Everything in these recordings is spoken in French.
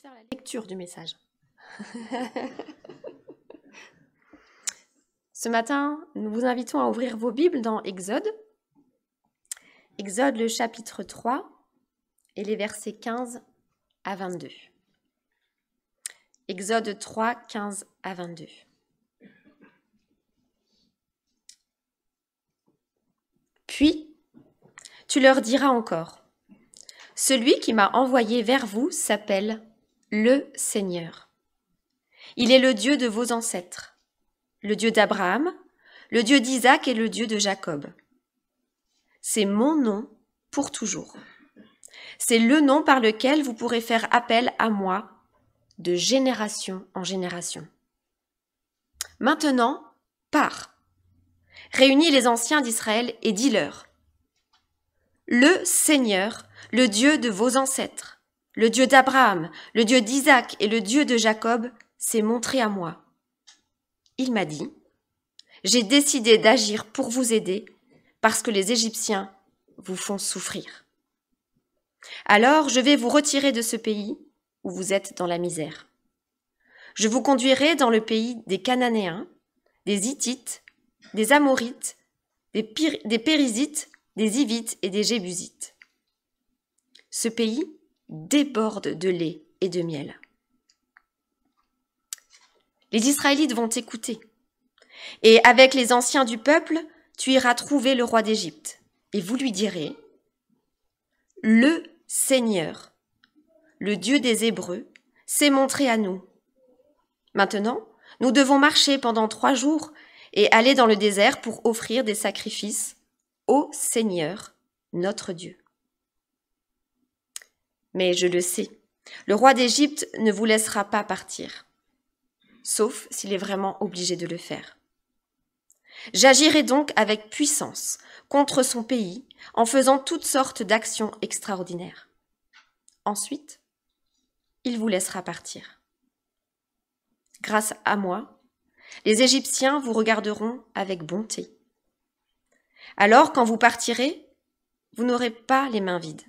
faire la lecture du message. Ce matin, nous vous invitons à ouvrir vos Bibles dans Exode. Exode, le chapitre 3 et les versets 15 à 22. Exode 3, 15 à 22. Puis, tu leur diras encore, « Celui qui m'a envoyé vers vous s'appelle le Seigneur. Il est le Dieu de vos ancêtres, le Dieu d'Abraham, le Dieu d'Isaac et le Dieu de Jacob. C'est mon nom pour toujours. C'est le nom par lequel vous pourrez faire appel à moi de génération en génération. Maintenant, pars. Réunis les anciens d'Israël et dis-leur, le Seigneur, le Dieu de vos ancêtres, le Dieu d'Abraham, le Dieu d'Isaac et le Dieu de Jacob s'est montré à moi. Il m'a dit, j'ai décidé d'agir pour vous aider parce que les Égyptiens vous font souffrir. Alors je vais vous retirer de ce pays où vous êtes dans la misère. Je vous conduirai dans le pays des Cananéens, des Hittites, des Amorites, des Périzites, des Hivites et des Jébusites. Ce pays déborde de lait et de miel. Les Israélites vont t'écouter. Et avec les anciens du peuple, tu iras trouver le roi d'Égypte. Et vous lui direz, le Seigneur, le Dieu des Hébreux, s'est montré à nous. Maintenant, nous devons marcher pendant 3 jours et aller dans le désert pour offrir des sacrifices au Seigneur, notre Dieu. Mais je le sais, le roi d'Égypte ne vous laissera pas partir, sauf s'il est vraiment obligé de le faire. J'agirai donc avec puissance contre son pays en faisant toutes sortes d'actions extraordinaires. Ensuite, il vous laissera partir. Grâce à moi, les Égyptiens vous regarderont avec bonté. Alors, quand vous partirez, vous n'aurez pas les mains vides.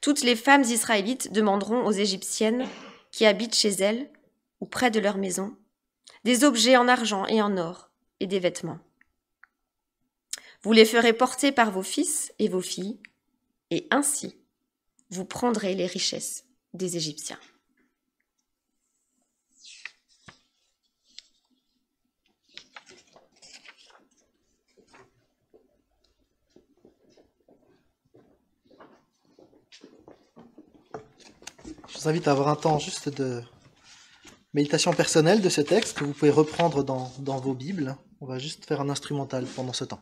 Toutes les femmes israélites demanderont aux Égyptiennes qui habitent chez elles ou près de leur maison des objets en argent et en or et des vêtements. Vous les ferez porter par vos fils et vos filles, et ainsi vous prendrez les richesses des Égyptiens. Je vous invite à avoir un temps juste de méditation personnelle de ce texte que vous pouvez reprendre dans vos Bibles. On va juste faire un instrumental pendant ce temps.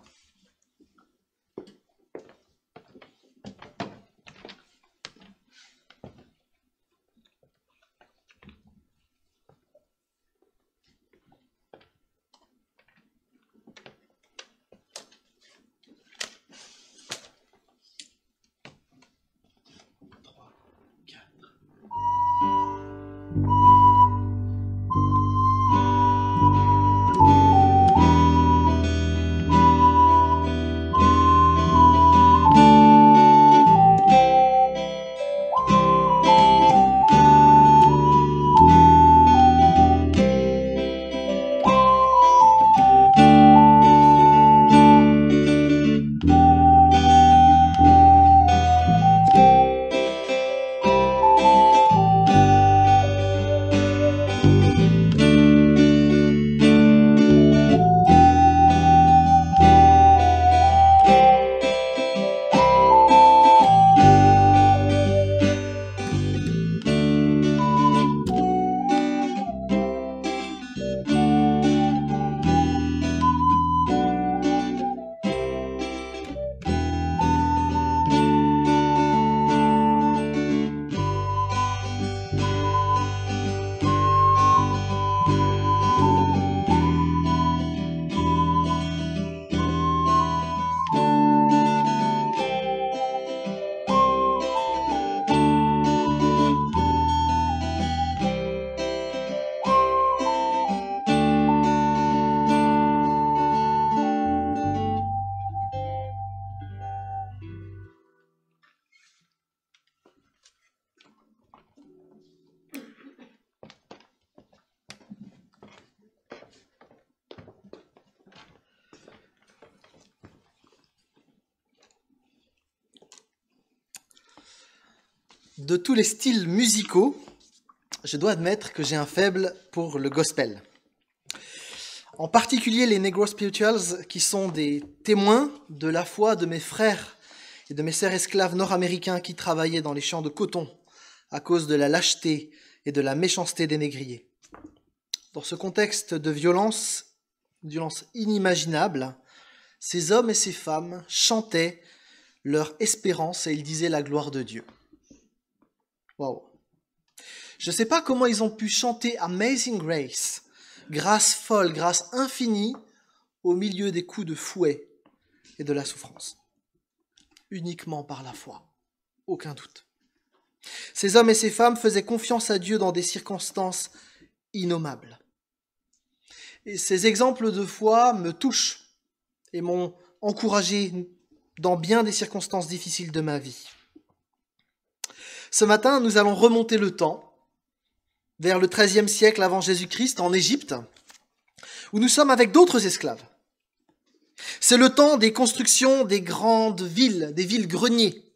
de tous les styles musicaux, je dois admettre que j'ai un faible pour le gospel. En particulier les Negro Spirituals, qui sont des témoins de la foi de mes frères et de mes sœurs esclaves nord-américains qui travaillaient dans les champs de coton à cause de la lâcheté et de la méchanceté des négriers. Dans ce contexte de violence inimaginable, ces hommes et ces femmes chantaient leur espérance et ils disaient la gloire de Dieu. Waouh! Je ne sais pas comment ils ont pu chanter Amazing Grace, grâce folle, grâce infinie, au milieu des coups de fouet et de la souffrance. Uniquement par la foi, aucun doute. Ces hommes et ces femmes faisaient confiance à Dieu dans des circonstances innommables. Et ces exemples de foi me touchent et m'ont encouragé dans bien des circonstances difficiles de ma vie. Ce matin, nous allons remonter le temps vers le XIIIe siècle avant Jésus-Christ en Égypte, où nous sommes avec d'autres esclaves. C'est le temps des constructions des grandes villes, des villes-greniers,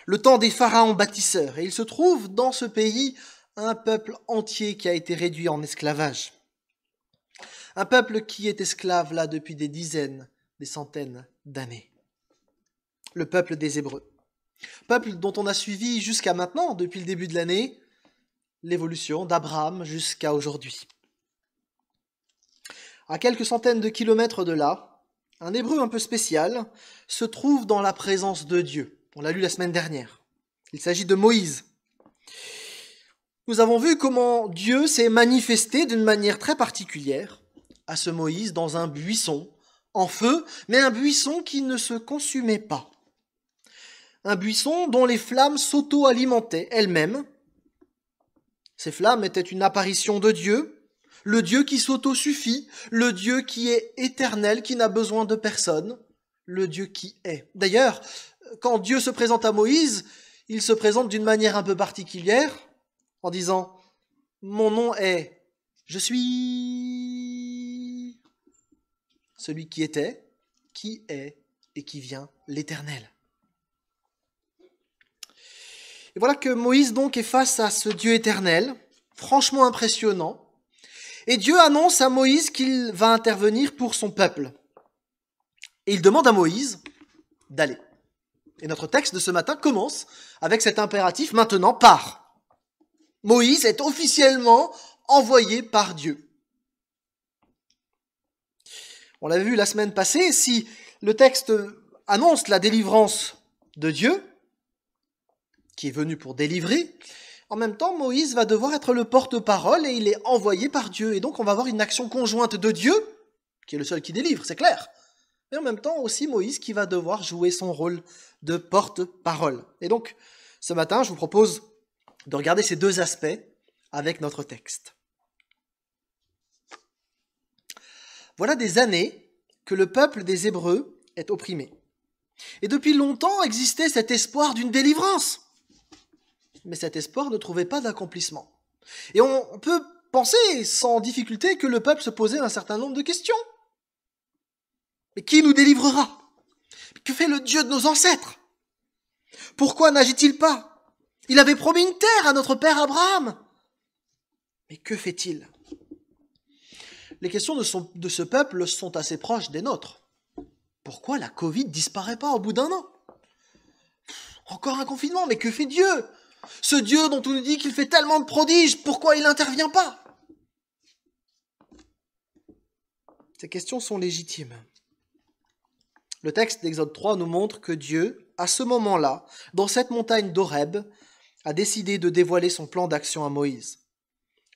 le temps des pharaons bâtisseurs. Et il se trouve dans ce pays un peuple entier qui a été réduit en esclavage. Un peuple qui est esclave là depuis des dizaines, des centaines d'années. Le peuple des Hébreux. Peuple dont on a suivi jusqu'à maintenant, depuis le début de l'année, l'évolution d'Abraham jusqu'à aujourd'hui. À quelques centaines de kilomètres de là, un Hébreu un peu spécial se trouve dans la présence de Dieu. On l'a lu la semaine dernière. Il s'agit de Moïse. Nous avons vu comment Dieu s'est manifesté d'une manière très particulière à ce Moïse dans un buisson en feu, mais un buisson qui ne se consumait pas. Un buisson dont les flammes s'auto-alimentaient elles-mêmes. Ces flammes étaient une apparition de Dieu, le Dieu qui s'auto-suffit, le Dieu qui est éternel, qui n'a besoin de personne, le Dieu qui est. D'ailleurs, quand Dieu se présente à Moïse, il se présente d'une manière un peu particulière, en disant « Mon nom est « Je suis celui qui était, qui est et qui vient, l'Éternel. » Et voilà que Moïse donc est face à ce Dieu éternel, franchement impressionnant, et Dieu annonce à Moïse qu'il va intervenir pour son peuple. Et il demande à Moïse d'aller. Et notre texte de ce matin commence avec cet impératif « Maintenant, pars ». Moïse est officiellement envoyé par Dieu. On l'avait vu la semaine passée, si le texte annonce la délivrance de Dieu, qui est venu pour délivrer, en même temps, Moïse va devoir être le porte-parole et il est envoyé par Dieu. Et donc, on va avoir une action conjointe de Dieu, qui est le seul qui délivre, c'est clair. Et en même temps, aussi Moïse qui va devoir jouer son rôle de porte-parole. Et donc, ce matin, je vous propose de regarder ces deux aspects avec notre texte. Voilà des années que le peuple des Hébreux est opprimé. Et depuis longtemps existait cet espoir d'une délivrance. Mais cet espoir ne trouvait pas d'accomplissement. Et on peut penser sans difficulté que le peuple se posait un certain nombre de questions. Mais qui nous délivrera? Que fait le Dieu de nos ancêtres? Pourquoi n'agit-il pas? Il avait promis une terre à notre père Abraham. Mais que fait-il? Les questions de ce peuple sont assez proches des nôtres. Pourquoi la Covid disparaît pas au bout d'un an? Encore un confinement, mais que fait Dieu? Ce Dieu dont on nous dit qu'il fait tellement de prodiges, pourquoi il n'intervient pas? Ces questions sont légitimes. Le texte d'Exode 3 nous montre que Dieu, à ce moment-là, dans cette montagne d'Horeb, a décidé de dévoiler son plan d'action à Moïse.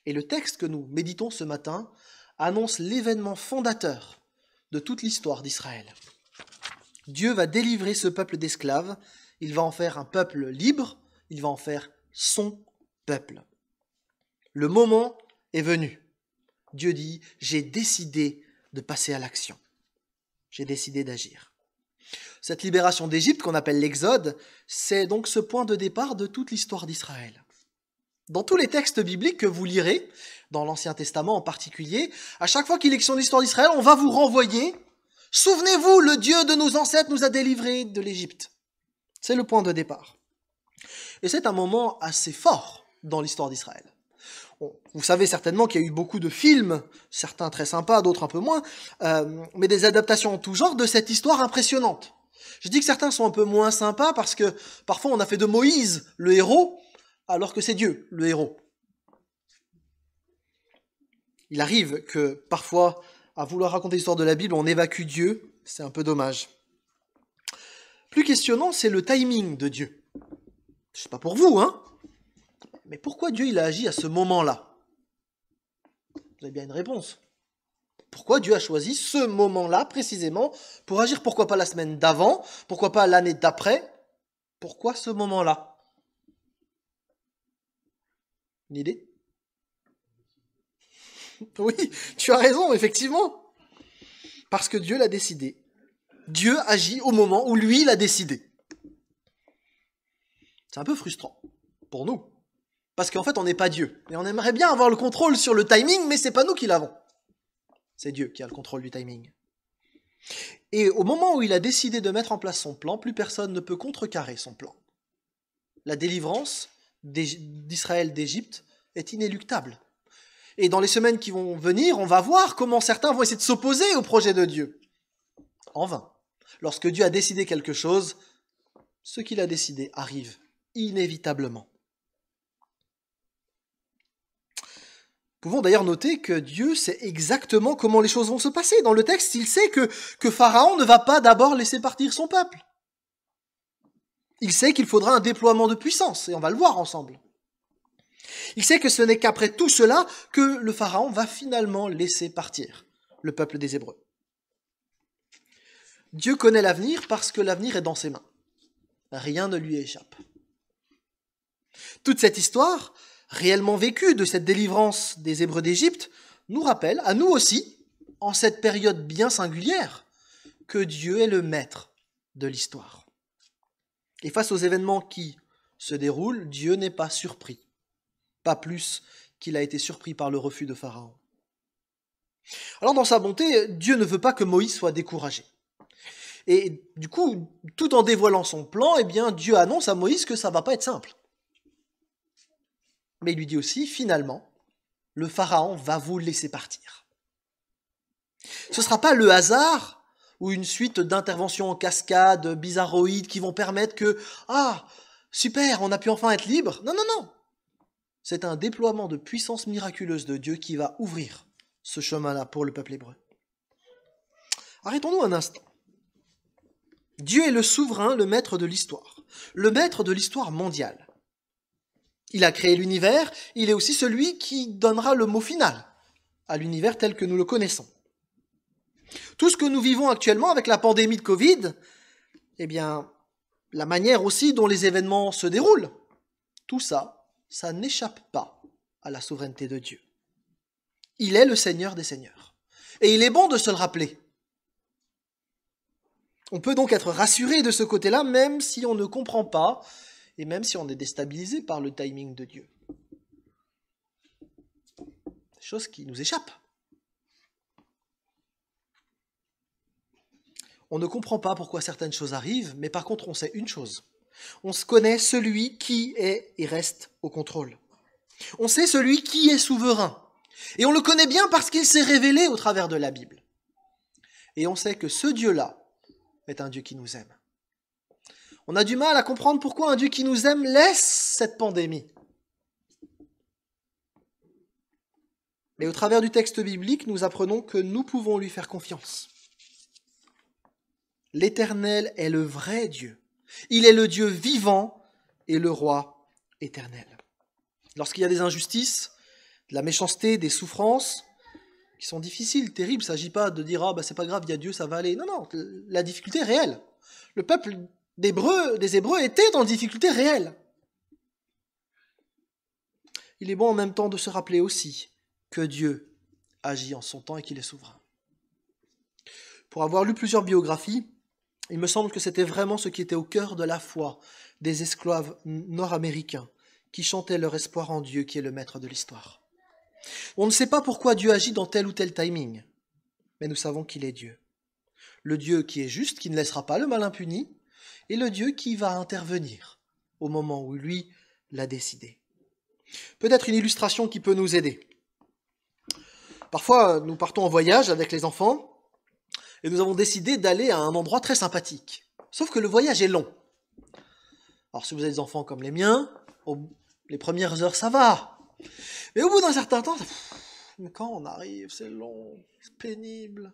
Et le texte que nous méditons ce matin annonce l'événement fondateur de toute l'histoire d'Israël. Dieu va délivrer ce peuple d'esclaves, il va en faire un peuple libre, il va en faire son peuple. Le moment est venu. Dieu dit, j'ai décidé de passer à l'action. J'ai décidé d'agir. Cette libération d'Égypte qu'on appelle l'Exode, c'est donc ce point de départ de toute l'histoire d'Israël. Dans tous les textes bibliques que vous lirez, dans l'Ancien Testament en particulier, à chaque fois qu'il est question de l'histoire d'Israël, on va vous renvoyer « Souvenez-vous, le Dieu de nos ancêtres nous a délivrés de l'Égypte ». C'est le point de départ. Et c'est un moment assez fort dans l'histoire d'Israël. Bon, vous savez certainement qu'il y a eu beaucoup de films, certains très sympas, d'autres un peu moins, mais des adaptations en tout genre de cette histoire impressionnante. Je dis que certains sont un peu moins sympas parce que parfois on a fait de Moïse le héros, alors que c'est Dieu le héros. Il arrive que parfois, à vouloir raconter l'histoire de la Bible, on évacue Dieu, c'est un peu dommage. Plus questionnant, c'est le timing de Dieu. Je sais pas pour vous, hein, mais pourquoi Dieu il a agi à ce moment-là? Vous avez bien une réponse. Pourquoi Dieu a choisi ce moment-là précisément pour agir? Pourquoi pas la semaine d'avant? Pourquoi pas l'année d'après? Pourquoi ce moment-là? Une idée? Oui, tu as raison, effectivement. Parce que Dieu l'a décidé. Dieu agit au moment où lui l'a décidé. C'est un peu frustrant pour nous. Parce qu'en fait, on n'est pas Dieu. Et on aimerait bien avoir le contrôle sur le timing, mais c'est pas nous qui l'avons. C'est Dieu qui a le contrôle du timing. Et au moment où il a décidé de mettre en place son plan, plus personne ne peut contrecarrer son plan. La délivrance d'Israël d'Égypte est inéluctable. Et dans les semaines qui vont venir, on va voir comment certains vont essayer de s'opposer au projet de Dieu. En vain. Lorsque Dieu a décidé quelque chose, ce qu'il a décidé arrive inévitablement. Nous pouvons d'ailleurs noter que Dieu sait exactement comment les choses vont se passer. Dans le texte, il sait que Pharaon ne va pas d'abord laisser partir son peuple. Il sait qu'il faudra un déploiement de puissance, et on va le voir ensemble. Il sait que ce n'est qu'après tout cela que le Pharaon va finalement laisser partir le peuple des Hébreux. Dieu connaît l'avenir parce que l'avenir est dans ses mains. Rien ne lui échappe. Toute cette histoire, réellement vécue de cette délivrance des Hébreux d'Égypte, nous rappelle, à nous aussi, en cette période bien singulière, que Dieu est le maître de l'histoire. Et face aux événements qui se déroulent, Dieu n'est pas surpris. Pas plus qu'il a été surpris par le refus de Pharaon. Alors dans sa bonté, Dieu ne veut pas que Moïse soit découragé. Et du coup, tout en dévoilant son plan, eh bien, Dieu annonce à Moïse que ça ne va pas être simple. Mais il lui dit aussi, finalement, le Pharaon va vous laisser partir. Ce ne sera pas le hasard ou une suite d'interventions en cascade bizarroïdes qui vont permettre que « Ah, super, on a pu enfin être libre !» Non, non, non. C'est un déploiement de puissance miraculeuse de Dieu qui va ouvrir ce chemin-là pour le peuple hébreu. Arrêtons-nous un instant. Dieu est le souverain, le maître de l'histoire mondiale. Il a créé l'univers, il est aussi celui qui donnera le mot final à l'univers tel que nous le connaissons. Tout ce que nous vivons actuellement avec la pandémie de Covid, eh bien, la manière aussi dont les événements se déroulent, tout ça, ça n'échappe pas à la souveraineté de Dieu. Il est le Seigneur des Seigneurs. Et il est bon de se le rappeler. On peut donc être rassuré de ce côté-là, même si on ne comprend pas, et même si on est déstabilisé par le timing de Dieu. Des choses qui nous échappent. On ne comprend pas pourquoi certaines choses arrivent, mais par contre on sait une chose. On se connaît celui qui est et reste au contrôle. On sait celui qui est souverain. Et on le connaît bien parce qu'il s'est révélé au travers de la Bible. Et on sait que ce Dieu-là est un Dieu qui nous aime. On a du mal à comprendre pourquoi un Dieu qui nous aime laisse cette pandémie. Mais au travers du texte biblique, nous apprenons que nous pouvons lui faire confiance. L'Éternel est le vrai Dieu. Il est le Dieu vivant et le roi éternel. Lorsqu'il y a des injustices, de la méchanceté, des souffrances qui sont difficiles, terribles, il ne s'agit pas de dire « Ah, c'est pas grave, il y a Dieu, ça va aller ». Non, non, la difficulté est réelle. Le peuple des Hébreux était dans une difficulté réelle. Il est bon en même temps de se rappeler aussi que Dieu agit en son temps et qu'il est souverain. Pour avoir lu plusieurs biographies, il me semble que c'était vraiment ce qui était au cœur de la foi des esclaves nord-américains qui chantaient leur espoir en Dieu qui est le maître de l'histoire. On ne sait pas pourquoi Dieu agit dans tel ou tel timing, mais nous savons qu'il est Dieu. Le Dieu qui est juste, qui ne laissera pas le mal impuni, et le Dieu qui va intervenir au moment où lui l'a décidé. Peut-être une illustration qui peut nous aider. Parfois, nous partons en voyage avec les enfants et nous avons décidé d'aller à un endroit très sympathique. Sauf que le voyage est long. Alors si vous avez des enfants comme les miens, les premières heures ça va. Mais au bout d'un certain temps, mais quand on arrive, c'est long, c'est pénible.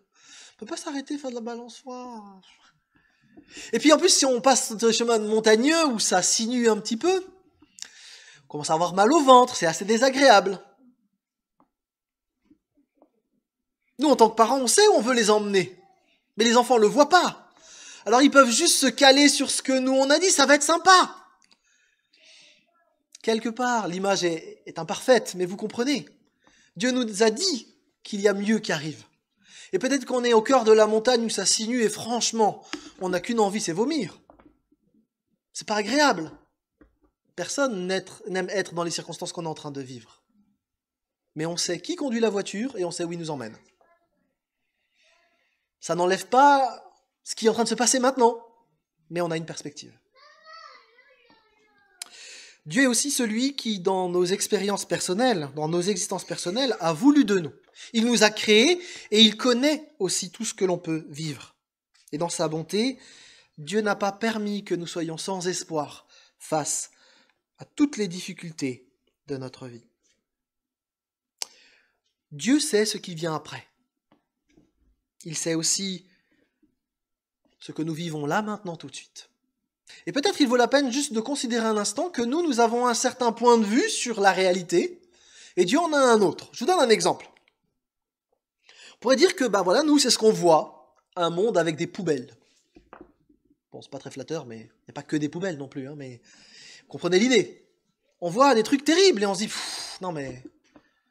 On peut pas s'arrêter faire de la balançoire. Et puis en plus, si on passe ce chemin montagneux où ça sinue un petit peu, on commence à avoir mal au ventre, c'est assez désagréable. Nous, en tant que parents, on sait où on veut les emmener. Mais les enfants ne le voient pas. Alors ils peuvent juste se caler sur ce que nous on a dit, ça va être sympa. Quelque part, l'image est imparfaite, mais vous comprenez. Dieu nous a dit qu'il y a mieux qui arrive. Et peut-être qu'on est au cœur de la montagne où ça sinue et franchement, on n'a qu'une envie, c'est vomir. C'est pas agréable. Personne n'aime être dans les circonstances qu'on est en train de vivre. Mais on sait qui conduit la voiture et on sait où il nous emmène. Ça n'enlève pas ce qui est en train de se passer maintenant, mais on a une perspective. Dieu est aussi celui qui, dans nos expériences personnelles, dans nos existences personnelles, a voulu de nous. Il nous a créés et il connaît aussi tout ce que l'on peut vivre. Et dans sa bonté, Dieu n'a pas permis que nous soyons sans espoir face à toutes les difficultés de notre vie. Dieu sait ce qui vient après. Il sait aussi ce que nous vivons là, maintenant, tout de suite. Et peut-être il vaut la peine juste de considérer un instant que nous avons un certain point de vue sur la réalité, et Dieu en a un autre. Je vous donne un exemple. On pourrait dire que, nous, c'est ce qu'on voit, un monde avec des poubelles. Bon, c'est pas très flatteur, mais il n'y a pas que des poubelles non plus, mais vous comprenez l'idée. On voit des trucs terribles, et on se dit, non mais,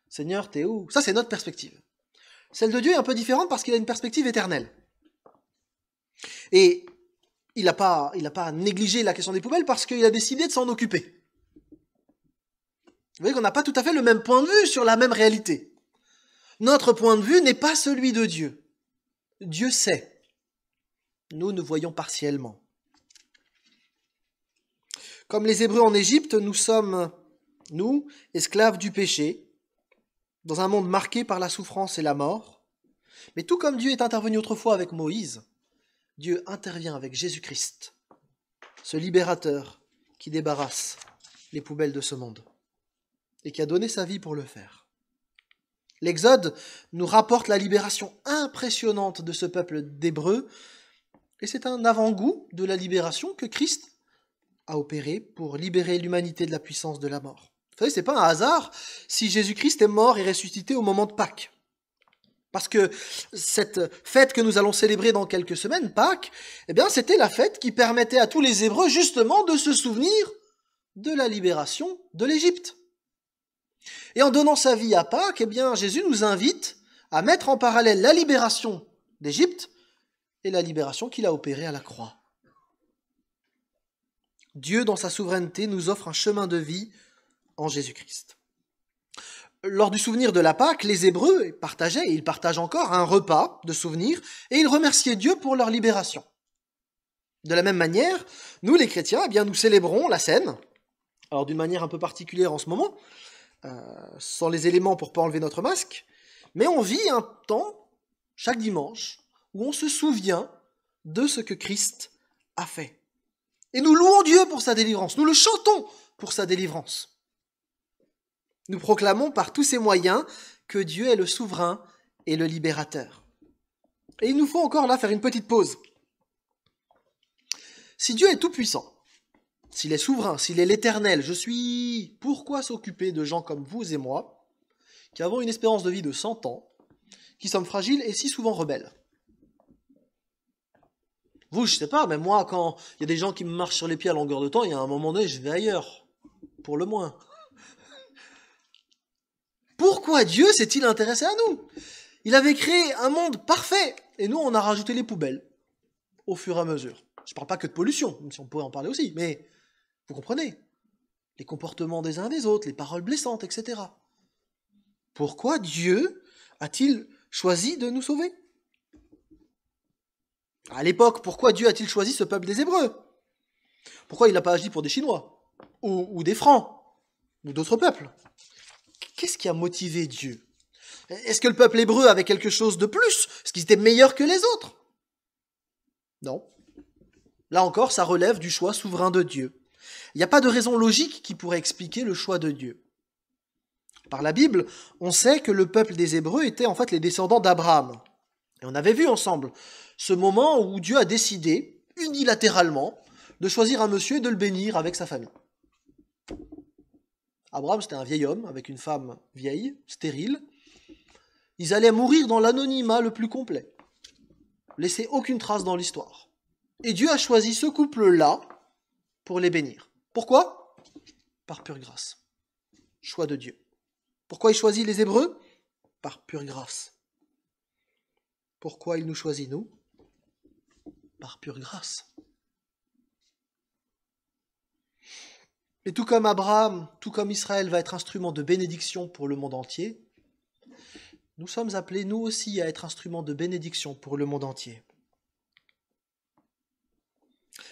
Seigneur, t'es où? Ça, c'est notre perspective. Celle de Dieu est un peu différente parce qu'il a une perspective éternelle. Et il n'a pas négligé la question des poubelles parce qu'il a décidé de s'en occuper. Vous voyez qu'on n'a pas tout à fait le même point de vue sur la même réalité. Notre point de vue n'est pas celui de Dieu. Dieu sait. Nous voyons partiellement. Comme les Hébreux en Égypte, nous sommes, nous, esclaves du péché, dans un monde marqué par la souffrance et la mort. Mais tout comme Dieu est intervenu autrefois avec Moïse, Dieu intervient avec Jésus-Christ, ce libérateur qui débarrasse les poubelles de ce monde et qui a donné sa vie pour le faire. L'Exode nous rapporte la libération impressionnante de ce peuple d'Hébreux et c'est un avant-goût de la libération que Christ a opéré pour libérer l'humanité de la puissance de la mort. Vous savez, c'est pas un hasard si Jésus-Christ est mort et ressuscité au moment de Pâques. Parce que cette fête que nous allons célébrer dans quelques semaines, Pâques, c'était la fête qui permettait à tous les Hébreux justement de se souvenir de la libération de l'Égypte. Et en donnant sa vie à Pâques, Jésus nous invite à mettre en parallèle la libération d'Égypte et la libération qu'il a opérée à la croix. Dieu, dans sa souveraineté, nous offre un chemin de vie en Jésus-Christ. Lors du souvenir de la Pâque, les Hébreux partageaient, et ils partagent encore, un repas de souvenir, et ils remerciaient Dieu pour leur libération. De la même manière, nous les chrétiens, nous célébrons la Seine, alors d'une manière un peu particulière en ce moment, sans les éléments pour ne pas enlever notre masque, mais on vit un temps, chaque dimanche, où on se souvient de ce que Christ a fait. Et nous louons Dieu pour sa délivrance, nous le chantons pour sa délivrance. Nous proclamons par tous ces moyens que Dieu est le souverain et le libérateur. Et il nous faut encore là faire une petite pause. Si Dieu est tout-puissant, s'il est souverain, s'il est l'éternel, pourquoi s'occuper de gens comme vous et moi, qui avons une espérance de vie de 100 ans, qui sommes fragiles et si souvent rebelles? Vous, je sais pas, mais moi, quand il y a des gens qui me marchent sur les pieds à longueur de temps, il y a un moment donné, je vais ailleurs, pour le moins. Pourquoi Dieu s'est-il intéressé à nous? Il avait créé un monde parfait, et nous, on a rajouté les poubelles, au fur et à mesure. Je ne parle pas que de pollution, même si on pourrait en parler aussi, mais vous comprenez, les comportements des uns des autres, les paroles blessantes, etc. Pourquoi Dieu a-t-il choisi de nous sauver? À l'époque, pourquoi Dieu a-t-il choisi ce peuple des Hébreux? Pourquoi il n'a pas agi pour des Chinois? ou des Francs, ou d'autres peuples. Qu'est-ce qui a motivé Dieu? Est-ce que le peuple hébreu avait quelque chose de plus? Est-ce qu'ils étaient meilleurs que les autres? Non. Là encore, ça relève du choix souverain de Dieu. Il n'y a pas de raison logique qui pourrait expliquer le choix de Dieu. Par la Bible, on sait que le peuple des Hébreux était en fait les descendants d'Abraham. Et on avait vu ensemble ce moment où Dieu a décidé, unilatéralement, de choisir un monsieur et de le bénir avec sa famille. Abraham, c'était un vieil homme avec une femme vieille, stérile. Ils allaient mourir dans l'anonymat le plus complet, laisser aucune trace dans l'histoire. Et Dieu a choisi ce couple-là pour les bénir. Pourquoi? Par pure grâce. Choix de Dieu. Pourquoi il choisit les Hébreux? Par pure grâce. Pourquoi il nous choisit, nous? Par pure grâce. Et tout comme Abraham, tout comme Israël va être instrument de bénédiction pour le monde entier, nous sommes appelés, nous aussi, à être instruments de bénédiction pour le monde entier.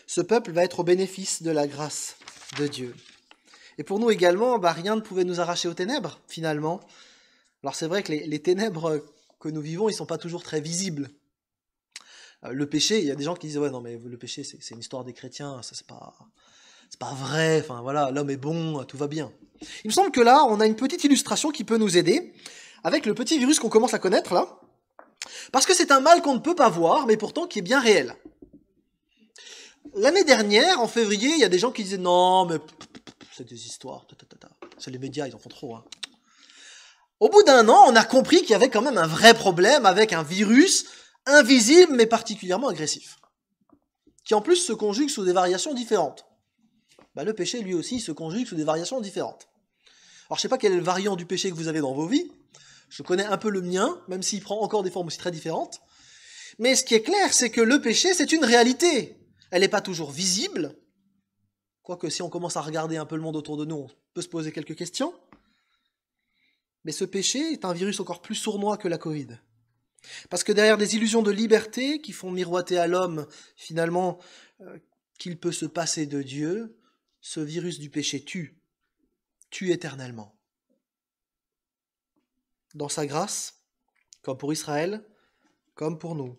Ce peuple va être au bénéfice de la grâce de Dieu. Et pour nous également, rien ne pouvait nous arracher aux ténèbres, finalement. Alors c'est vrai que les ténèbres que nous vivons, ils ne sont pas toujours très visibles. Le péché, il y a des gens qui disent « Ouais, non, mais le péché, c'est une histoire des chrétiens, ça c'est pas vrai, enfin voilà, l'homme est bon, tout va bien. » Il me semble que là, on a une petite illustration qui peut nous aider, avec le petit virus qu'on commence à connaître, là, parce que c'est un mal qu'on ne peut pas voir, mais pourtant qui est bien réel. L'année dernière, en février, il y a des gens qui disaient « Non, mais c'est des histoires, c'est les médias, ils en font trop. » Au bout d'un an, on a compris qu'il y avait quand même un vrai problème avec un virus invisible, mais particulièrement agressif, qui en plus se conjugue sous des variations différentes. Le péché, lui aussi, se conjugue sous des variations différentes. Alors, je ne sais pas quel est le variant du péché que vous avez dans vos vies. Je connais un peu le mien, même s'il prend encore des formes aussi très différentes. Mais ce qui est clair, c'est que le péché, c'est une réalité. Elle n'est pas toujours visible. Quoique, si on commence à regarder un peu le monde autour de nous, on peut se poser quelques questions. Mais ce péché est un virus encore plus sournois que la Covid. Parce que derrière des illusions de liberté qui font miroiter à l'homme, finalement, qu'il peut se passer de Dieu, ce virus du péché tue éternellement. Dans sa grâce, comme pour Israël, comme pour nous,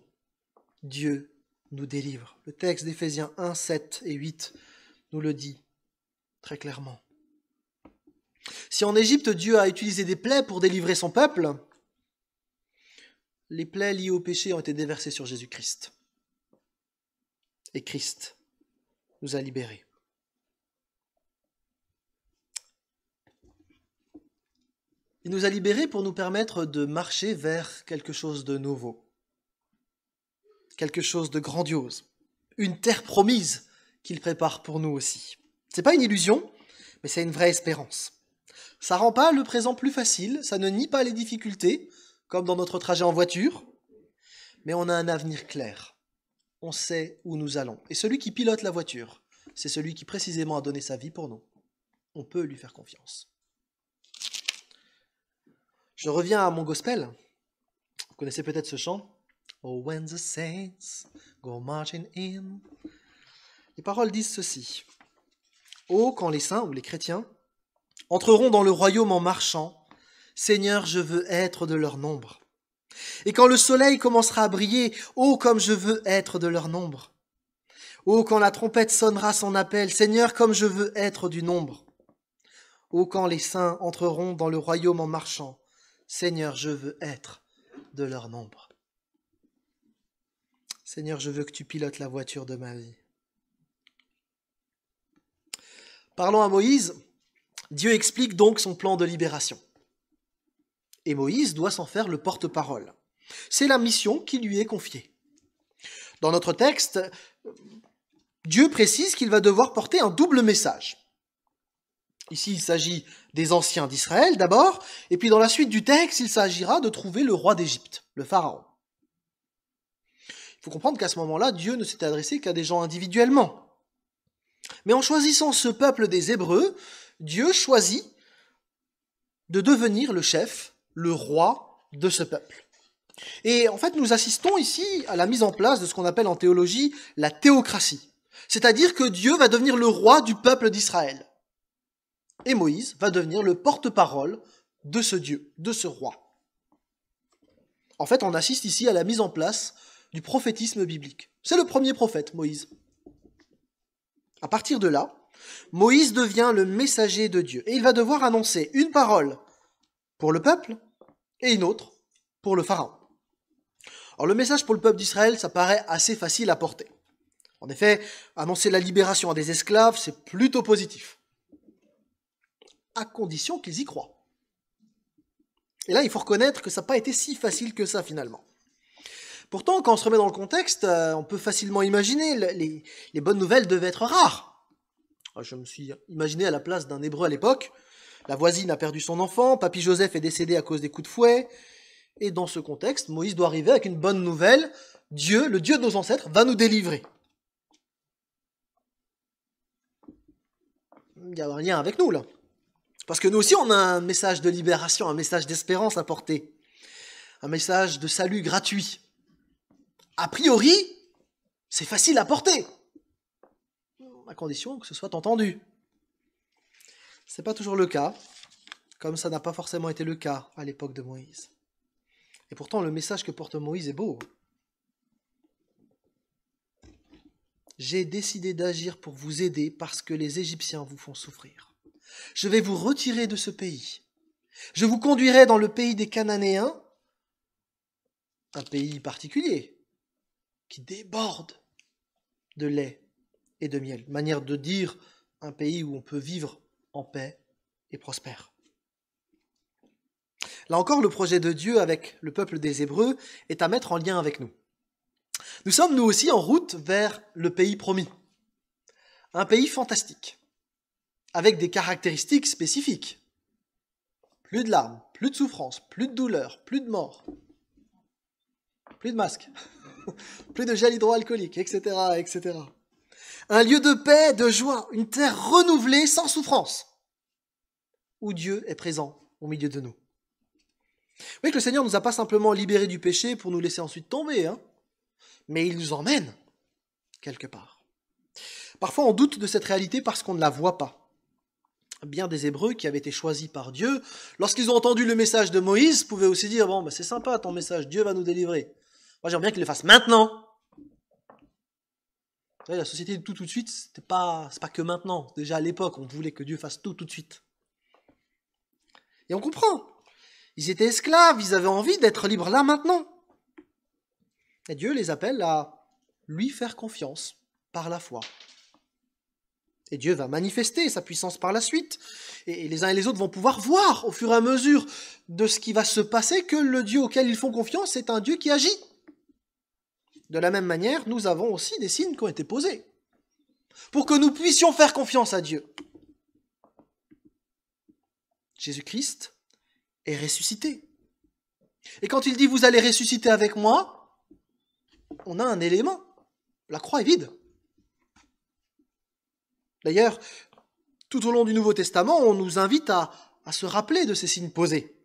Dieu nous délivre. Le texte d'Éphésiens 1, 7 et 8 nous le dit très clairement. Si en Égypte, Dieu a utilisé des plaies pour délivrer son peuple, les plaies liées au péché ont été déversées sur Jésus-Christ. Et Christ nous a libérés. Il nous a libérés pour nous permettre de marcher vers quelque chose de nouveau, quelque chose de grandiose, une terre promise qu'il prépare pour nous aussi. Ce n'est pas une illusion, mais c'est une vraie espérance. Ça ne rend pas le présent plus facile, ça ne nie pas les difficultés, comme dans notre trajet en voiture, mais on a un avenir clair. On sait où nous allons. Et celui qui pilote la voiture, c'est celui qui précisément a donné sa vie pour nous. On peut lui faire confiance. Je reviens à mon gospel. Vous connaissez peut-être ce chant. Oh, when the saints go marching in. Les paroles disent ceci. Oh, quand les saints ou les chrétiens entreront dans le royaume en marchant, Seigneur, je veux être de leur nombre. Et quand le soleil commencera à briller, oh, comme je veux être de leur nombre. Oh, quand la trompette sonnera son appel, Seigneur, comme je veux être du nombre. Oh, quand les saints entreront dans le royaume en marchant, Seigneur, je veux être de leur nombre. Seigneur, je veux que tu pilotes la voiture de ma vie. Parlons à Moïse. Dieu explique donc son plan de libération. Et Moïse doit s'en faire le porte-parole. C'est la mission qui lui est confiée. Dans notre texte, Dieu précise qu'il va devoir porter un double message. Ici, il s'agit des anciens d'Israël d'abord, et puis dans la suite du texte, il s'agira de trouver le roi d'Égypte, le Pharaon. Il faut comprendre qu'à ce moment-là, Dieu ne s'était adressé qu'à des gens individuellement. Mais en choisissant ce peuple des Hébreux, Dieu choisit de devenir le chef, le roi de ce peuple. Et en fait, nous assistons ici à la mise en place de ce qu'on appelle en théologie la théocratie. C'est-à-dire que Dieu va devenir le roi du peuple d'Israël. Et Moïse va devenir le porte-parole de ce Dieu, de ce roi. En fait, on assiste ici à la mise en place du prophétisme biblique. C'est le premier prophète, Moïse. À partir de là, Moïse devient le messager de Dieu. Et il va devoir annoncer une parole pour le peuple et une autre pour le pharaon. Alors le message pour le peuple d'Israël, ça paraît assez facile à porter. En effet, annoncer la libération à des esclaves, c'est plutôt positif. À condition qu'ils y croient. Et là, il faut reconnaître que ça n'a pas été si facile que ça, finalement. Pourtant, quand on se remet dans le contexte, on peut facilement imaginer, les bonnes nouvelles devaient être rares. Je me suis imaginé à la place d'un Hébreu à l'époque, la voisine a perdu son enfant, papy Joseph est décédé à cause des coups de fouet, et dans ce contexte, Moïse doit arriver avec une bonne nouvelle, Dieu, le Dieu de nos ancêtres, va nous délivrer. Il y a un lien avec nous, là. Parce que nous aussi, on a un message de libération, un message d'espérance à porter. Un message de salut gratuit. A priori, c'est facile à porter. À condition que ce soit entendu. Ce n'est pas toujours le cas, comme ça n'a pas forcément été le cas à l'époque de Moïse. Et pourtant, le message que porte Moïse est beau. J'ai décidé d'agir pour vous aider parce que les Égyptiens vous font souffrir. Je vais vous retirer de ce pays. Je vous conduirai dans le pays des Cananéens, un pays particulier, qui déborde de lait et de miel. Manière de dire un pays où on peut vivre en paix et prospère. Là encore, le projet de Dieu avec le peuple des Hébreux est à mettre en lien avec nous. Nous sommes nous aussi en route vers le pays promis. Un pays fantastique, avec des caractéristiques spécifiques. Plus de larmes, plus de souffrance, plus de douleur, plus de mort, plus de masques, plus de gel hydroalcoolique, etc., etc. Un lieu de paix, de joie, une terre renouvelée sans souffrance, où Dieu est présent au milieu de nous. Vous voyez que le Seigneur ne nous a pas simplement libérés du péché pour nous laisser ensuite tomber, mais il nous emmène quelque part. Parfois on doute de cette réalité parce qu'on ne la voit pas. Bien des Hébreux qui avaient été choisis par Dieu, lorsqu'ils ont entendu le message de Moïse, pouvaient aussi dire « Bon, c'est sympa ton message, Dieu va nous délivrer. Moi j'aimerais bien qu'il le fasse maintenant. » Vous savez, la société de tout de suite, c'est pas que maintenant. Déjà à l'époque, on voulait que Dieu fasse tout de suite. Et on comprend. Ils étaient esclaves, ils avaient envie d'être libres là maintenant. Et Dieu les appelle à lui faire confiance par la foi. Et Dieu va manifester sa puissance par la suite. Et les uns et les autres vont pouvoir voir au fur et à mesure de ce qui va se passer que le Dieu auquel ils font confiance est un Dieu qui agit. De la même manière, nous avons aussi des signes qui ont été posés pour que nous puissions faire confiance à Dieu. Jésus-Christ est ressuscité. Et quand il dit « vous allez ressusciter avec moi », on a un élément. La croix est vide. D'ailleurs, tout au long du Nouveau Testament, on nous invite à se rappeler de ces signes posés.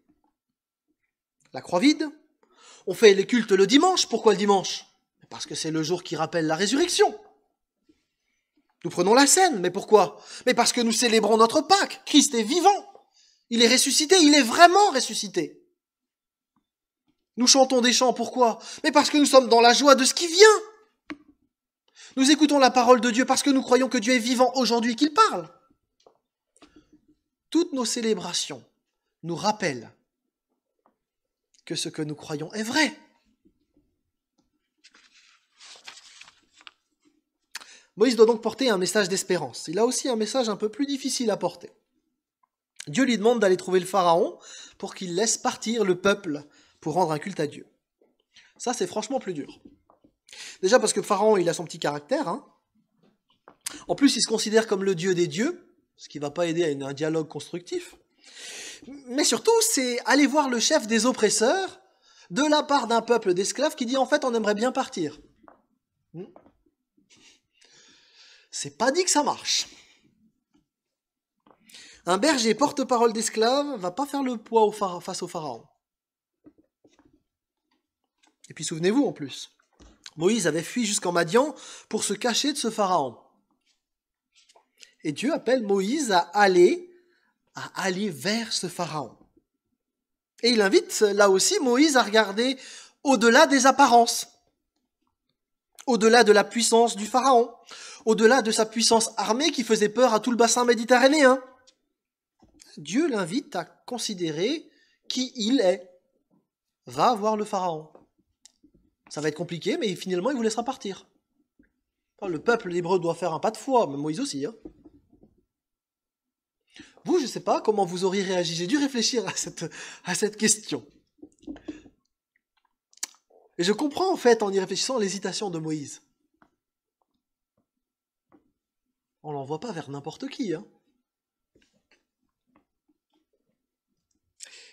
La croix vide. On fait les cultes le dimanche. Pourquoi le dimanche ? Parce que c'est le jour qui rappelle la résurrection. Nous prenons la scène. Mais pourquoi ? Mais parce que nous célébrons notre Pâques. Christ est vivant. Il est ressuscité. Il est vraiment ressuscité. Nous chantons des chants. Pourquoi ? Mais parce que nous sommes dans la joie de ce qui vient. Nous écoutons la parole de Dieu parce que nous croyons que Dieu est vivant aujourd'hui et qu'il parle. Toutes nos célébrations nous rappellent que ce que nous croyons est vrai. Moïse doit donc porter un message d'espérance. Il a aussi un message un peu plus difficile à porter. Dieu lui demande d'aller trouver le Pharaon pour qu'il laisse partir le peuple pour rendre un culte à Dieu. Ça, c'est franchement plus dur. Déjà parce que Pharaon, il a son petit caractère. En plus, il se considère comme le Dieu des dieux, ce qui ne va pas aider à un dialogue constructif. Mais surtout, c'est aller voir le chef des oppresseurs de la part d'un peuple d'esclaves qui dit « en fait, on aimerait bien partir ». C'est pas dit que ça marche. Un berger porte-parole d'esclaves va pas faire le poids face au Pharaon. Et puis souvenez-vous en plus, Moïse avait fui jusqu'en Madian pour se cacher de ce Pharaon. Et Dieu appelle Moïse à aller à aller vers ce Pharaon. Et il invite là aussi Moïse à regarder au-delà des apparences, au-delà de la puissance du Pharaon, au-delà de sa puissance armée qui faisait peur à tout le bassin méditerranéen. Dieu l'invite à considérer qui il est. Va voir le Pharaon. Ça va être compliqué, mais finalement, il vous laissera partir. Le peuple hébreu doit faire un pas de foi, mais Moïse aussi. Vous, je ne sais pas comment vous auriez réagi. J'ai dû réfléchir à cette question. Et je comprends en fait, en y réfléchissant, l'hésitation de Moïse. On ne l'envoie pas vers n'importe qui.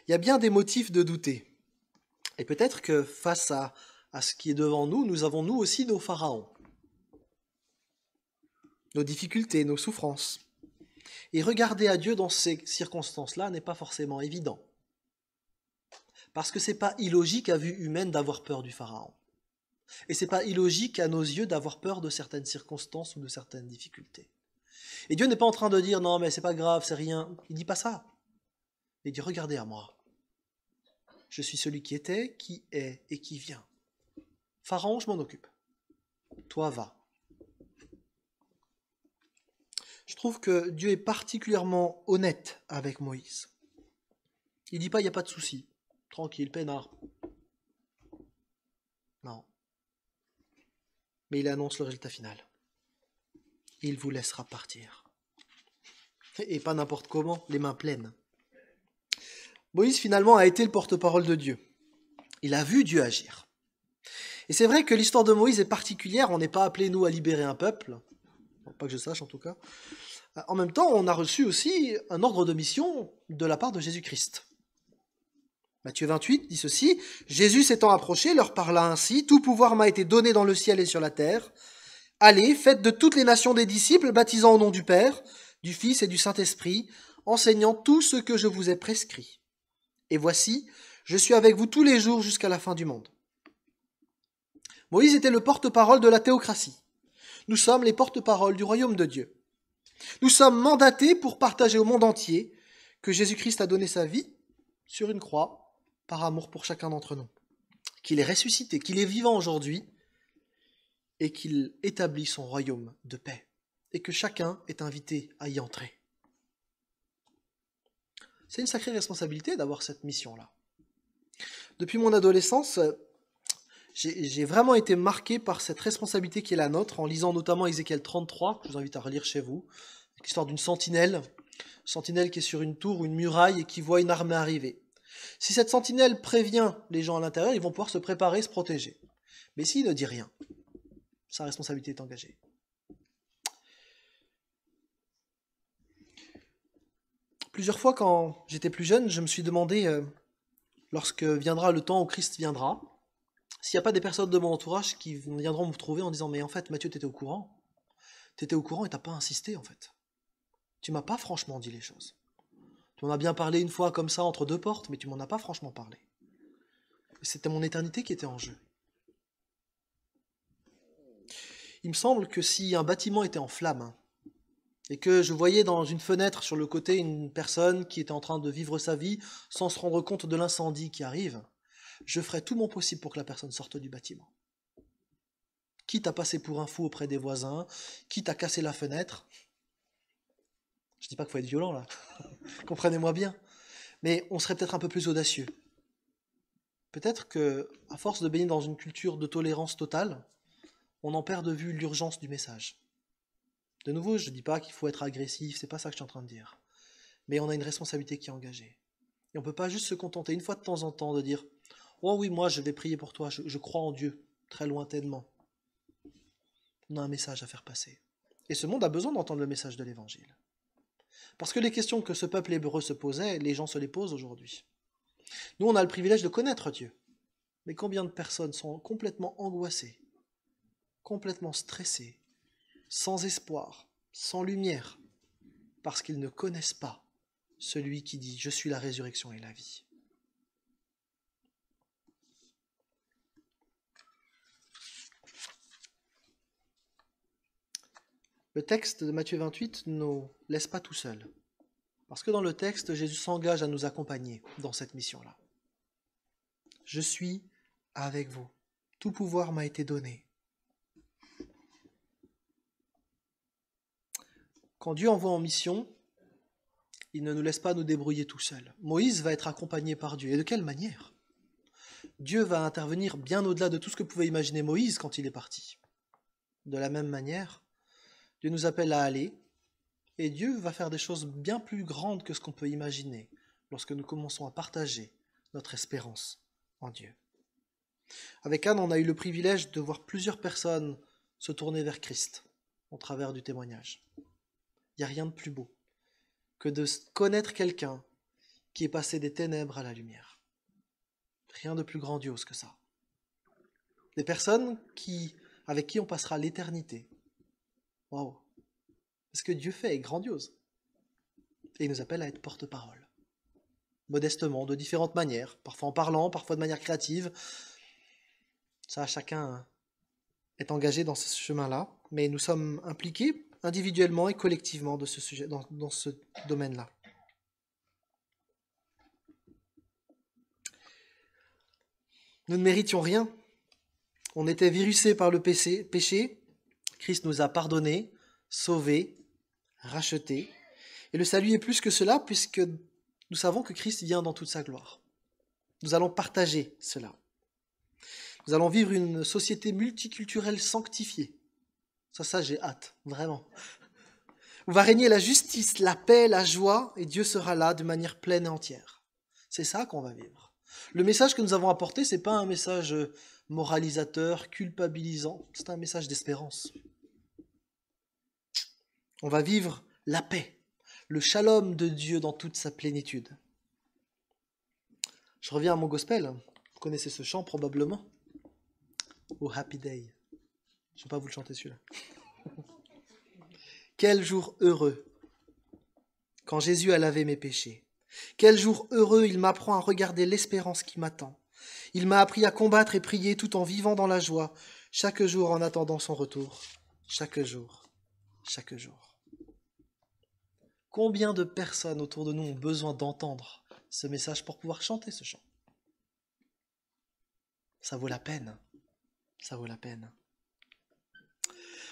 Il y a bien des motifs de douter. Et peut-être que face à ce qui est devant nous, nous avons nous aussi nos pharaons, nos difficultés, nos souffrances. Et regarder à Dieu dans ces circonstances-là n'est pas forcément évident. Parce que ce n'est pas illogique à vue humaine d'avoir peur du Pharaon. Et ce n'est pas illogique à nos yeux d'avoir peur de certaines circonstances ou de certaines difficultés. Et Dieu n'est pas en train de dire « Non, mais c'est pas grave, c'est rien ». Il ne dit pas ça. Il dit « Regardez à moi. Je suis celui qui était, qui est et qui vient. Pharaon, je m'en occupe. Toi, va. » Je trouve que Dieu est particulièrement honnête avec Moïse. Il ne dit pas « il n'y a pas de souci, tranquille, peinard ». Non. Mais il annonce le résultat final. Il vous laissera partir. Et pas n'importe comment, les mains pleines. Moïse finalement a été le porte-parole de Dieu. Il a vu Dieu agir. Et c'est vrai que l'histoire de Moïse est particulière, on n'est pas appelé nous à libérer un peuple, pas que je sache en tout cas. En même temps, on a reçu aussi un ordre de mission de la part de Jésus-Christ. Matthieu 28 dit ceci, « Jésus s'étant approché, leur parla ainsi, « Tout pouvoir m'a été donné dans le ciel et sur la terre. Allez, faites de toutes les nations des disciples, baptisant au nom du Père, du Fils et du Saint-Esprit, enseignant tout ce que je vous ai prescrit. Et voici, je suis avec vous tous les jours jusqu'à la fin du monde. » Moïse était le porte-parole de la théocratie. Nous sommes les porte-paroles du royaume de Dieu. Nous sommes mandatés pour partager au monde entier que Jésus-Christ a donné sa vie sur une croix par amour pour chacun d'entre nous, qu'il est ressuscité, qu'il est vivant aujourd'hui et qu'il établit son royaume de paix et que chacun est invité à y entrer. C'est une sacrée responsabilité d'avoir cette mission-là. Depuis mon adolescence, j'ai vraiment été marqué par cette responsabilité qui est la nôtre, en lisant notamment Ézéchiel 33, que je vous invite à relire chez vous, l'histoire d'une sentinelle qui est sur une tour ou une muraille et qui voit une armée arriver. Si cette sentinelle prévient les gens à l'intérieur, ils vont pouvoir se préparer, se protéger. Mais s'il ne dit rien, sa responsabilité est engagée. Plusieurs fois, quand j'étais plus jeune, je me suis demandé, lorsque viendra le temps où Christ viendra, s'il n'y a pas des personnes de mon entourage qui viendront me trouver en disant « Mais en fait, Mathieu, tu étais au courant. Tu étais au courant et tu n'as pas insisté, en fait. Tu m'as pas franchement dit les choses. Tu m'en as bien parlé une fois comme ça, entre deux portes, mais tu m'en as pas franchement parlé. » C'était mon éternité qui était en jeu. Il me semble que si un bâtiment était en flammes, et que je voyais dans une fenêtre sur le côté une personne qui était en train de vivre sa vie sans se rendre compte de l'incendie qui arrive, je ferais tout mon possible pour que la personne sorte du bâtiment. Quitte à passer pour un fou auprès des voisins, quitte à casser la fenêtre. Je dis pas qu'il faut être violent là, comprenez-moi bien, mais on serait peut-être un peu plus audacieux. Peut-être que, à force de baigner dans une culture de tolérance totale, on en perd de vue l'urgence du message. De nouveau, je ne dis pas qu'il faut être agressif, c'est pas ça que je suis en train de dire. Mais on a une responsabilité qui est engagée. Et on ne peut pas juste se contenter une fois de temps en temps de dire « Oh oui, moi je vais prier pour toi, je crois en Dieu, très lointainement. » On a un message à faire passer. Et ce monde a besoin d'entendre le message de l'Évangile. Parce que les questions que ce peuple hébreu se posait, les gens se les posent aujourd'hui. Nous, on a le privilège de connaître Dieu. Mais combien de personnes sont complètement angoissées, complètement stressées, sans espoir, sans lumière, parce qu'ils ne connaissent pas celui qui dit « Je suis la résurrection et la vie ». Le texte de Matthieu 28 ne nous laisse pas tout seuls. Parce que dans le texte, Jésus s'engage à nous accompagner dans cette mission-là. Je suis avec vous. Tout pouvoir m'a été donné. Quand Dieu envoie en mission, il ne nous laisse pas nous débrouiller tout seuls. Moïse va être accompagné par Dieu. Et de quelle manière ? Dieu va intervenir bien au-delà de tout ce que pouvait imaginer Moïse quand il est parti. De la même manière, Dieu nous appelle à aller, et Dieu va faire des choses bien plus grandes que ce qu'on peut imaginer lorsque nous commençons à partager notre espérance en Dieu. Avec Anne, on a eu le privilège de voir plusieurs personnes se tourner vers Christ au travers du témoignage. Il n'y a rien de plus beau que de connaître quelqu'un qui est passé des ténèbres à la lumière. Rien de plus grandiose que ça. Des personnes avec qui on passera l'éternité. Waouh! Ce que Dieu fait est grandiose. Et il nous appelle à être porte-parole. Modestement, de différentes manières, parfois en parlant, parfois de manière créative. Ça, chacun est engagé dans ce chemin-là, mais nous sommes impliqués individuellement et collectivement de ce sujet, dans ce domaine-là. Nous ne méritions rien. On était virusés par le péché. Christ nous a pardonnés, sauvés, rachetés. Et le salut est plus que cela, puisque nous savons que Christ vient dans toute sa gloire. Nous allons partager cela. Nous allons vivre une société multiculturelle sanctifiée. Ça, j'ai hâte, vraiment. Où va régner la justice, la paix, la joie, et Dieu sera là de manière pleine et entière. C'est ça qu'on va vivre. Le message que nous avons apporté, ce n'est pas un message moralisateur, culpabilisant, c'est un message d'espérance. On va vivre la paix, le shalom de Dieu dans toute sa plénitude. Je reviens à mon gospel. Vous connaissez ce chant probablement. Oh Happy Day. Je ne vais pas vous le chanter celui-là. Quel jour heureux quand Jésus a lavé mes péchés. Quel jour heureux il m'apprend à regarder l'espérance qui m'attend. Il m'a appris à combattre et prier tout en vivant dans la joie, chaque jour en attendant son retour. Chaque jour, chaque jour. Combien de personnes autour de nous ont besoin d'entendre ce message pour pouvoir chanter ce chant? Ça vaut la peine. Ça vaut la peine.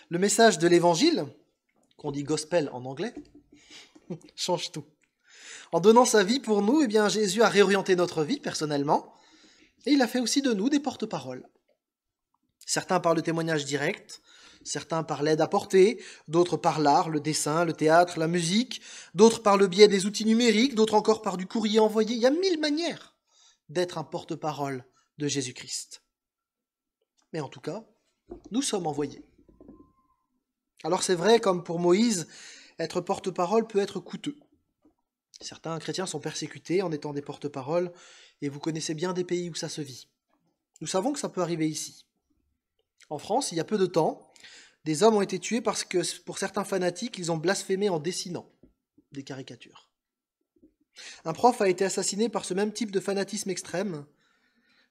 Le message de l'évangile, qu'on dit gospel en anglais, change tout. En donnant sa vie pour nous, Jésus a réorienté notre vie personnellement, et il a fait aussi de nous des porte-paroles. Certains par le témoignage direct, certains par l'aide apportée, d'autres par l'art, le dessin, le théâtre, la musique, d'autres par le biais des outils numériques, d'autres encore par du courrier envoyé. Il y a 1000 manières d'être un porte-parole de Jésus-Christ. Mais en tout cas, nous sommes envoyés. Alors c'est vrai, comme pour Moïse, être porte-parole peut être coûteux. Certains chrétiens sont persécutés en étant des porte-paroles, et vous connaissez bien des pays où ça se vit. Nous savons que ça peut arriver ici. En France, il y a peu de temps, des hommes ont été tués parce que, pour certains fanatiques, ils ont blasphémé en dessinant des caricatures. Un prof a été assassiné par ce même type de fanatisme extrême.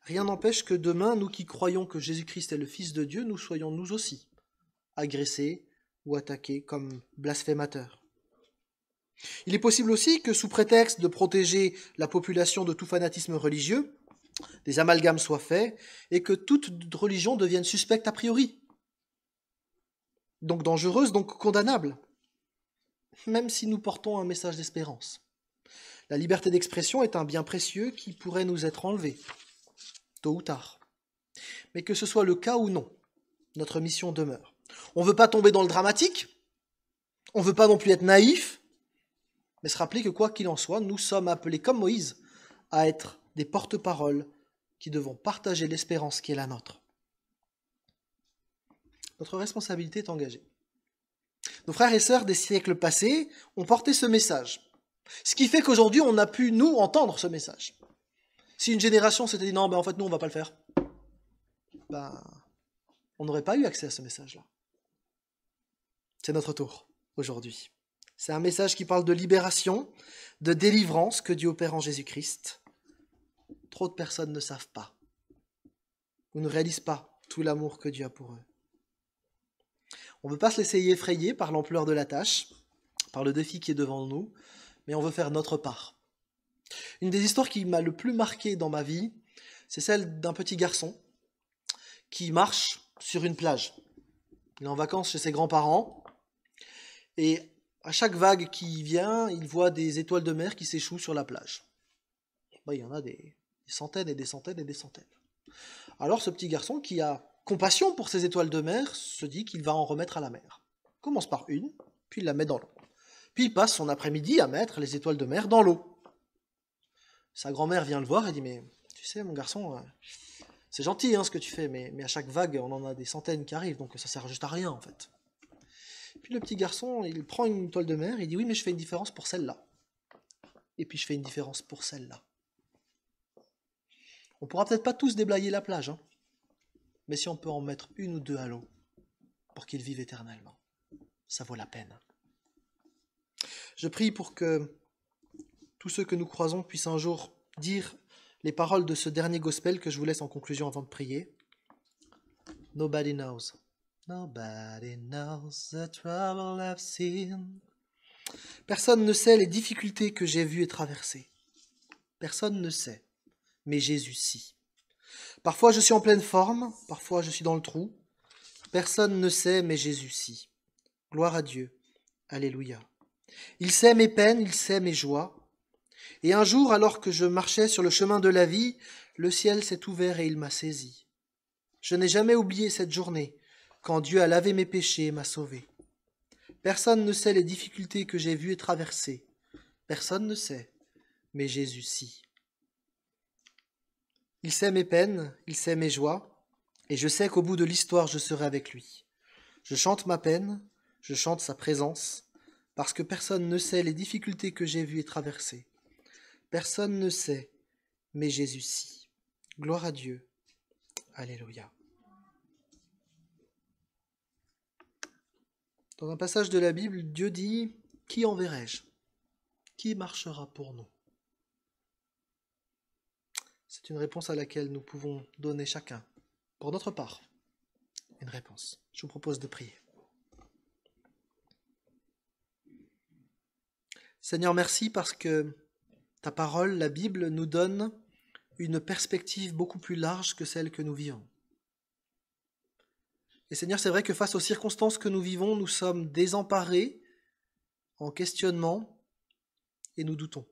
Rien n'empêche que demain, nous qui croyons que Jésus-Christ est le Fils de Dieu, nous soyons nous aussi agressés ou attaqués comme blasphémateurs. Il est possible aussi que, sous prétexte de protéger la population de tout fanatisme religieux, des amalgames soient faits et que toute religion devienne suspecte a priori. Donc dangereuse, donc condamnable, même si nous portons un message d'espérance. La liberté d'expression est un bien précieux qui pourrait nous être enlevé, tôt ou tard. Mais que ce soit le cas ou non, notre mission demeure. On ne veut pas tomber dans le dramatique, on ne veut pas non plus être naïf, mais se rappeler que quoi qu'il en soit, nous sommes appelés, comme Moïse, à être des porte-paroles qui devons partager l'espérance qui est la nôtre. Notre responsabilité est engagée. Nos frères et sœurs des siècles passés ont porté ce message. Ce qui fait qu'aujourd'hui, on a pu, nous, entendre ce message. Si une génération s'était dit, non, en fait, nous, on ne va pas le faire, on n'aurait pas eu accès à ce message-là. C'est notre tour, aujourd'hui. C'est un message qui parle de libération, de délivrance que Dieu opère en Jésus-Christ. Trop de personnes ne savent pas, ou ne réalisent pas tout l'amour que Dieu a pour eux. On ne veut pas se laisser effrayer par l'ampleur de la tâche, par le défi qui est devant nous, mais on veut faire notre part. Une des histoires qui m'a le plus marqué dans ma vie, c'est celle d'un petit garçon qui marche sur une plage. Il est en vacances chez ses grands-parents, et à chaque vague qui vient, il voit des étoiles de mer qui s'échouent sur la plage. Il y en a des centaines et des centaines et des centaines. Alors ce petit garçon qui a compassion pour ces étoiles de mer se dit qu'il va en remettre à la mer. Il commence par une, puis il la met dans l'eau. Puis il passe son après-midi à mettre les étoiles de mer dans l'eau. Sa grand-mère vient le voir et dit « Mais tu sais mon garçon, c'est gentil ce que tu fais, mais à chaque vague on en a des centaines qui arrivent, donc ça sert juste à rien en fait. » Puis le petit garçon, il prend une étoile de mer et il dit « Oui, mais je fais une différence pour celle-là. Et puis je fais une différence pour celle-là. » On pourra peut-être pas tous déblayer la plage, mais si on peut en mettre une ou deux à l'eau pour qu'ils vivent éternellement, ça vaut la peine. Je prie pour que tous ceux que nous croisons puissent un jour dire les paroles de ce dernier gospel que je vous laisse en conclusion avant de prier. Nobody knows. Nobody knows the trouble I've seen. Personne ne sait les difficultés que j'ai vues et traversées. Personne ne sait, mais Jésus sait. Parfois je suis en pleine forme, parfois je suis dans le trou. Personne ne sait, mais Jésus sait. Gloire à Dieu. Alléluia. Il sait mes peines, il sait mes joies. Et un jour, alors que je marchais sur le chemin de la vie, le ciel s'est ouvert et il m'a saisi. Je n'ai jamais oublié cette journée, quand Dieu a lavé mes péchés et m'a sauvé. Personne ne sait les difficultés que j'ai vues et traversées. Personne ne sait, mais Jésus sait. Il sait mes peines, il sait mes joies, et je sais qu'au bout de l'histoire, je serai avec lui. Je chante ma peine, je chante sa présence, parce que personne ne sait les difficultés que j'ai vues et traversées. Personne ne sait, mais Jésus sait. Gloire à Dieu. Alléluia. Dans un passage de la Bible, Dieu dit « Qui enverrai-je ? Qui marchera pour nous ?» C'est une réponse à laquelle nous pouvons donner chacun, pour notre part, une réponse. Je vous propose de prier. Seigneur, merci parce que ta parole, la Bible, nous donne une perspective beaucoup plus large que celle que nous vivons. Et Seigneur, c'est vrai que face aux circonstances que nous vivons, nous sommes désemparés, en questionnement, et nous doutons.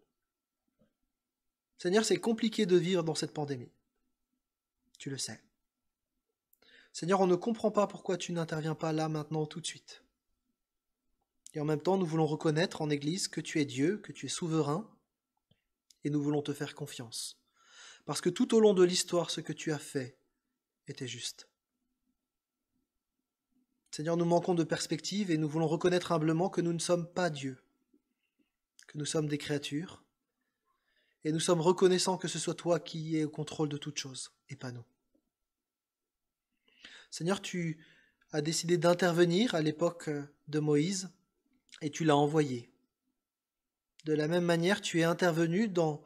Seigneur, c'est compliqué de vivre dans cette pandémie. Tu le sais. Seigneur, on ne comprend pas pourquoi tu n'interviens pas là, maintenant, tout de suite. Et en même temps, nous voulons reconnaître en Église que tu es Dieu, que tu es souverain, et nous voulons te faire confiance. Parce que tout au long de l'histoire, ce que tu as fait était juste. Seigneur, nous manquons de perspective et nous voulons reconnaître humblement que nous ne sommes pas Dieu, que nous sommes des créatures, et nous sommes reconnaissants que ce soit toi qui es au contrôle de toutes choses, et pas nous. Seigneur, tu as décidé d'intervenir à l'époque de Moïse, et tu l'as envoyé. De la même manière, tu es intervenu dans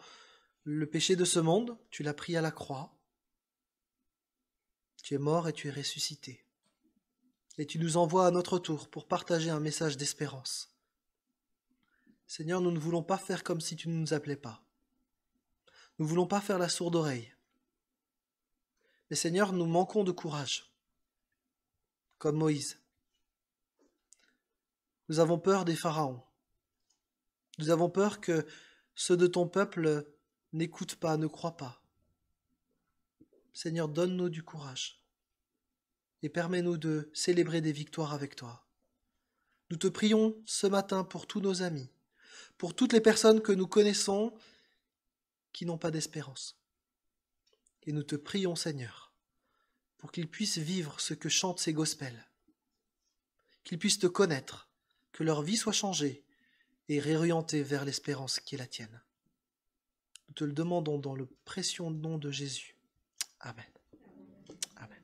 le péché de ce monde, tu l'as pris à la croix, tu es mort et tu es ressuscité. Et tu nous envoies à notre tour pour partager un message d'espérance. Seigneur, nous ne voulons pas faire comme si tu ne nous appelais pas. Nous ne voulons pas faire la sourde oreille. Mais Seigneur, nous manquons de courage, comme Moïse. Nous avons peur des pharaons. Nous avons peur que ceux de ton peuple n'écoutent pas, ne croient pas. Seigneur, donne-nous du courage et permets-nous de célébrer des victoires avec toi. Nous te prions ce matin pour tous nos amis, pour toutes les personnes que nous connaissons qui n'ont pas d'espérance. Et nous te prions, Seigneur, pour qu'ils puissent vivre ce que chantent ces gospels, qu'ils puissent te connaître, que leur vie soit changée et réorientée vers l'espérance qui est la tienne. Nous te le demandons dans le précieux nom de Jésus. Amen. Amen.